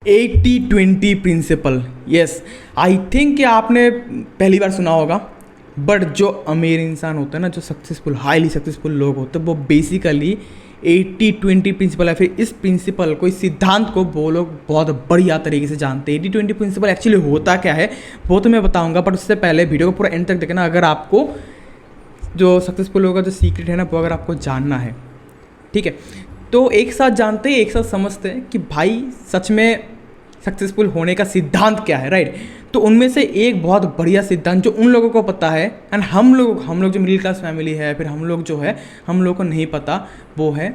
80-20 principal. Yes, I think कि आपने पहली बार सुना होगा। बट जो अमीर इंसान होता है ना, जो सक्सेसफुल हाईली सक्सेसफुल लोग होते हैं, वो बेसिकली 80-20 प्रिंसिपल है। फिर इस प्रिंसिपल को, इस सिद्धांत को वो लोग बहुत बढ़िया तरीके से जानते हैं। 80-20 प्रिंसिपल एक्चुअली होता क्या है वो तो मैं बताऊंगा, बट उससे पहले वीडियो को पूरा एंड तक देखना। अगर आपको जो सक्सेसफुल लोगों का जो सीक्रेट है ना, वो अगर आपको जानना है, ठीक है, तो एक साथ जानते हैं, एक साथ समझते हैं कि भाई सच में सक्सेसफुल होने का सिद्धांत क्या है, राइट। तो उनमें से एक बहुत बढ़िया सिद्धांत जो उन लोगों को पता है, एंड हम लोग जो मिडिल क्लास फैमिली है, फिर हम लोग जो है, हम लोग को नहीं पता, वो है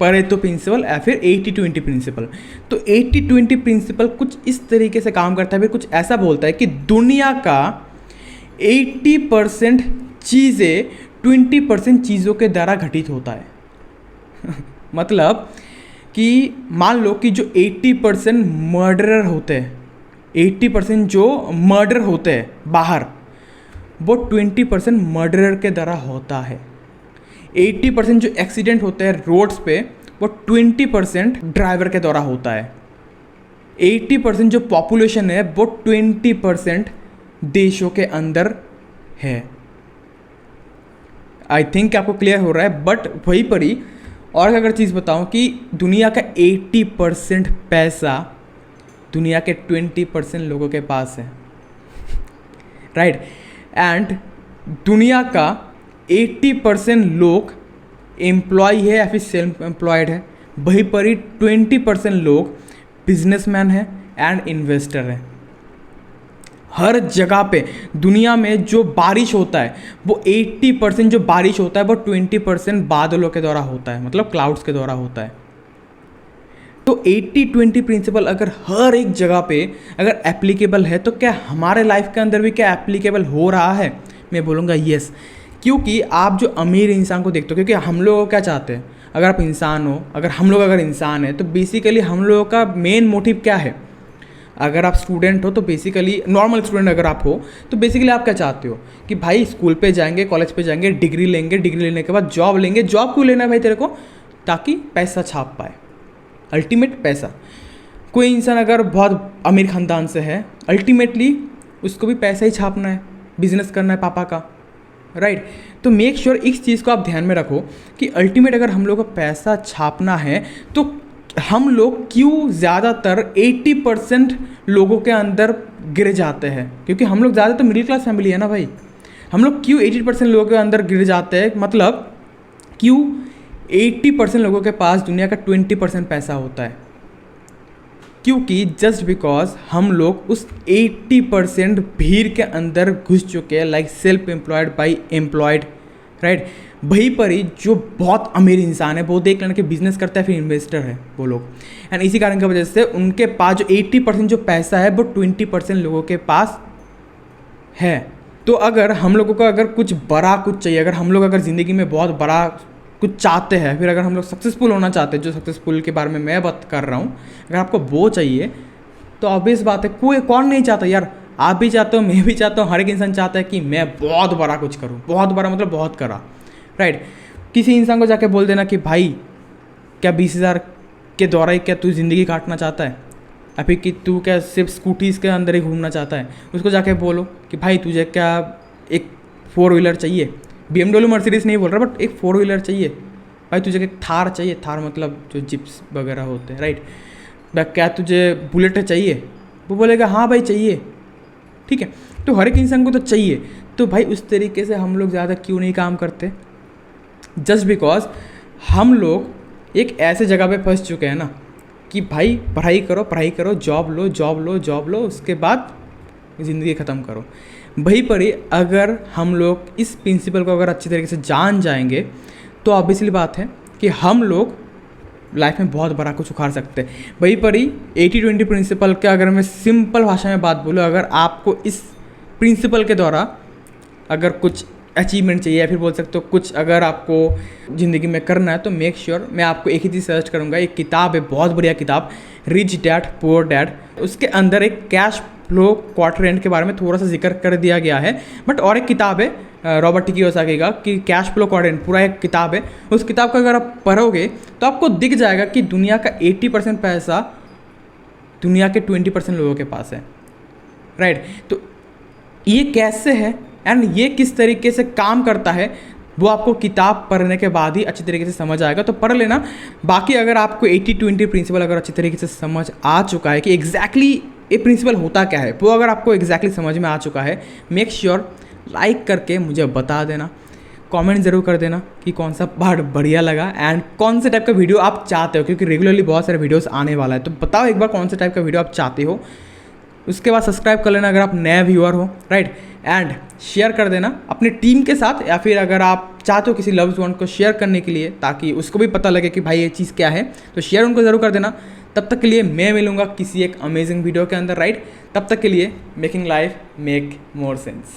परेटो प्रिंसिपल या फिर 80-20 प्रिंसिपल। तो 80-20 प्रिंसिपल कुछ इस तरीके से काम करता है, फिर कुछ ऐसा बोलता है कि दुनिया का 80% चीज़ें 20% चीज़ों के द्वारा घटित होता है। मतलब कि मान लो कि जो 80% मर्डरर होते हैं, 80% जो मर्डर होते हैं बाहर, वो 20% मर्डरर के द्वारा होता है। 80% जो एक्सीडेंट होते हैं रोड्स पे, वो 20% ड्राइवर के द्वारा होता है। 80% जो पॉपुलेशन है, वो 20% देशों के अंदर है। आई थिंक आपको क्लियर हो रहा है। बट वहीं पर ही और अगर चीज़ बताऊं कि दुनिया का 80% पैसा दुनिया के 20% लोगों के पास है, राइट। एंड दुनिया का 80% लोग एम्प्लॉय है या फिर सेल्फ एम्प्लॉयड है। वहीं पर ही 20% लोग बिजनेसमैन है एंड इन्वेस्टर है। हर जगह पे दुनिया में जो बारिश होता है, वो 80% जो बारिश होता है, वो 20% बादलों के द्वारा होता है, मतलब क्लाउड्स के द्वारा होता है। तो 80-20 प्रिंसिपल अगर हर एक जगह पे अगर एप्लीकेबल है, तो क्या हमारे लाइफ के अंदर भी क्या एप्लीकेबल हो रहा है? मैं बोलूँगा येस। क्योंकि आप जो अमीर इंसान को देखते हो, क्योंकि हम लोग क्या चाहते हैं, अगर आप इंसान हो, अगर हम लोग अगर इंसान है, तो बेसिकली हम लोगों का मेन मोटिव क्या है? अगर आप स्टूडेंट हो तो बेसिकली नॉर्मल स्टूडेंट अगर आप हो तो बेसिकली आप क्या चाहते हो कि भाई स्कूल पे जाएंगे, कॉलेज पे जाएंगे, डिग्री लेंगे, डिग्री लेने के बाद जॉब लेंगे। जॉब क्यों लेना है भाई तेरे को? ताकि पैसा छाप पाए, अल्टीमेट पैसा। कोई इंसान अगर बहुत अमीर ख़ानदान से है, अल्टीमेटली उसको भी पैसा ही छापना है, बिजनेस करना है पापा का, राइट। तो मेक श्योर इस चीज़ को आप ध्यान में रखो कि अल्टीमेट अगर हम लोग को पैसा छापना है, तो हम लोग क्यों ज़्यादातर 80% लोगों के अंदर गिर जाते हैं? क्योंकि हम लोग ज़्यादातर मिडिल क्लास फैमिली है ना भाई। हम लोग क्यों 80% लोगों के अंदर गिर जाते हैं? मतलब क्यों 80% लोगों के पास दुनिया का 20% पैसा होता है? क्योंकि जस्ट बिकॉज हम लोग उस 80% भीड़ के अंदर घुस चुके हैं, like self employed by employed, right. वहीं पर ही जो बहुत अमीर इंसान है, वो देख लेना कि बिजनेस करता है, फिर इन्वेस्टर है वो लोग। एंड इसी कारण की वजह से उनके पास जो 80% जो पैसा है, वो 20% लोगों के पास है। तो अगर हम लोगों को अगर कुछ बड़ा कुछ चाहिए, अगर हम लोग अगर ज़िंदगी में बहुत बड़ा कुछ चाहते हैं, फिर अगर हम लोग सक्सेसफुल होना चाहते हैं, जो सक्सेसफुल के बारे में मैं बात कर रहा हूँ, अगर आपको वो चाहिए तो ऑब्वियस बात है, कोई कौन नहीं चाहता यार। आप भी चाहते हो, मैं भी चाहता हूँ, हर एक इंसान चाहता है कि मैं बहुत बड़ा कुछ करूँ। बहुत बड़ा मतलब बहुत करा, राइट। किसी इंसान को जाके बोल देना कि भाई क्या 20,000 के द्वारा ही क्या तू ज़िंदगी काटना चाहता है, या फिर कि तू क्या सिर्फ स्कूटीज़ के अंदर ही घूमना चाहता है? उसको जाके बोलो कि भाई तुझे क्या एक 4 व्हीलर चाहिए, BMW मर्सिडीज़ नहीं बोल रहा, बट एक 4 व्हीलर चाहिए भाई, तुझे एक थार चाहिए, थार मतलब जो जिप्स वगैरह होते हैं, राइट। क्या तुझे बुलेट चाहिए? वो बोलेगा हाँ भाई चाहिए, ठीक है। तो हर एक इंसान को तो चाहिए। तो भाई उस तरीके से हम लोग ज़्यादा क्यों नहीं काम करते? जस्ट बिकॉज हम लोग एक ऐसे जगह पे फंस चुके हैं ना कि भाई पढ़ाई करो, जॉब लो, उसके बाद ज़िंदगी ख़त्म करो। वहीं पर ही अगर हम लोग इस प्रिंसिपल को अगर अच्छी तरीके से जान जाएंगे, तो ऑब्वियसली बात है कि हम लोग लाइफ में बहुत बड़ा कुछ उखाड़ सकते हैं। वहीं पर ही 80-20 प्रिंसिपल का अगर मैं सिंपल भाषा में बात बोलूँ, अगर आपको इस प्रिंसिपल के द्वारा अगर कुछ अचीवमेंट चाहिए, या फिर बोल सकते हो कुछ अगर आपको ज़िंदगी में करना है, तो मेक श्योर मैं आपको एक ही चीज़ सजेस्ट करूँगा। एक किताब है, बहुत बढ़िया किताब, रिच डैड पुअर डैड। उसके अंदर एक कैश फ्लो क्वाड्रेंट के बारे में थोड़ा सा जिक्र कर दिया गया है। बट और एक किताब है रॉबर्ट कियोसाकी का कि कैश फ्लो क्वाड्रेंट, पूरा एक किताब है। उस किताब का अगर आप पढ़ोगे तो आपको दिख जाएगा कि दुनिया का 80% पैसा दुनिया के 20% लोगों के पास है, राइट। तो ये कैसे है एंड ये किस तरीके से काम करता है वो आपको किताब पढ़ने के बाद ही अच्छी तरीके से समझ आएगा, तो पढ़ लेना। बाकी अगर आपको 80-20 प्रिंसिपल अगर अच्छी तरीके से समझ आ चुका है कि एग्जैक्टली ये प्रिंसिपल होता क्या है, वो अगर आपको एग्जैक्टली समझ में आ चुका है, मेक श्योर लाइक करके मुझे बता देना, कमेंट ज़रूर कर देना कि कौन सा पार्ट बढ़िया लगा एंड कौन से टाइप का वीडियो आप चाहते हो, क्योंकि रेगुलरली बहुत सारे वीडियोस आने वाला है। तो बताओ एक बार कौन से टाइप का वीडियो आप चाहते हो। उसके बाद सब्सक्राइब कर लेना अगर आप नए व्यूअर हो, राइट। एंड शेयर कर देना अपनी टीम के साथ, या फिर अगर आप चाहते हो किसी लव्ड वन को शेयर करने के लिए ताकि उसको भी पता लगे कि भाई ये चीज़ क्या है, तो शेयर उनको ज़रूर कर देना। तब तक के लिए मैं मिलूँगा किसी एक अमेजिंग वीडियो के अंदर, राइट। तब तक के लिए making life make more sense.